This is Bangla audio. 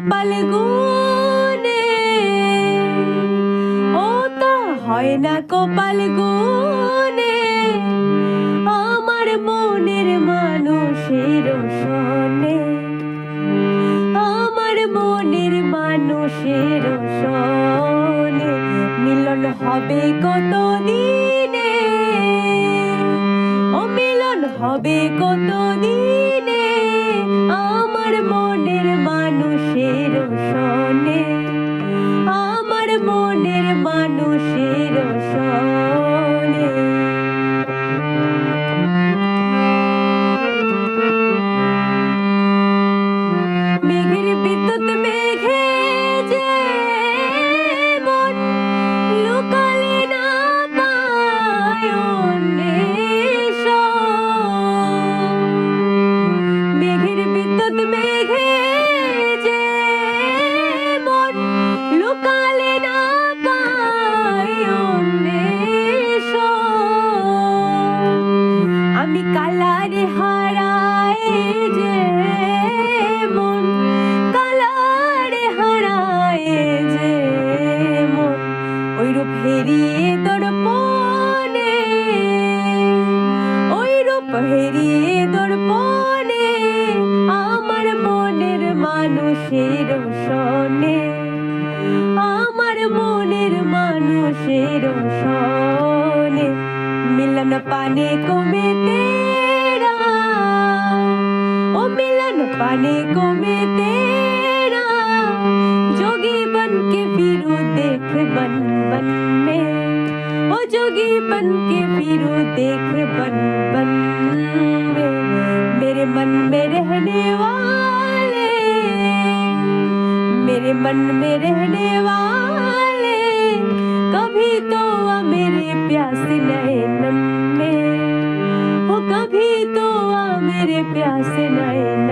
কপাল গুনে, ও তা হয় না কপাল গুনে, আমার মনের মানুষের সনে, আমার মনের মানুষের সনে মিলন হবে কত দিনে, ও মিলন হবে কত দিনে, আমার মনের মানুষের সনে, আমার মনের মানুষের সনে। মেঘের বিদ্যুৎ মেঘে যে মন লুকালে না পায় অন্বেষণ, মেঘের বিদ্যুৎ মেঘে যে মন লুকালে না পায় অন্বেষণ, আমি কালারে হারায় যে মন, কালারে হারায় যে মন, ওই রূপ হেরিয়ে দর্পণে, ওই রূপ হেরিয়ে দর্পণে, আমার মনের মানুষের সনে, আমার মনের মানুষের সনে মিলন পানে কমে তেরা, ओ मिलन पाने को मैं तेरा, जोगी बन के फिरूं देख बन बन में, ओ जोगी बन के फिरूं देख बन बन में, मेरे मन में रहने वाले, मेरे मन में रहने वाले, कभी तो आ मेरे प्यासे नैनन में, ओ कभी तो आ मेरे प्यासे नैनन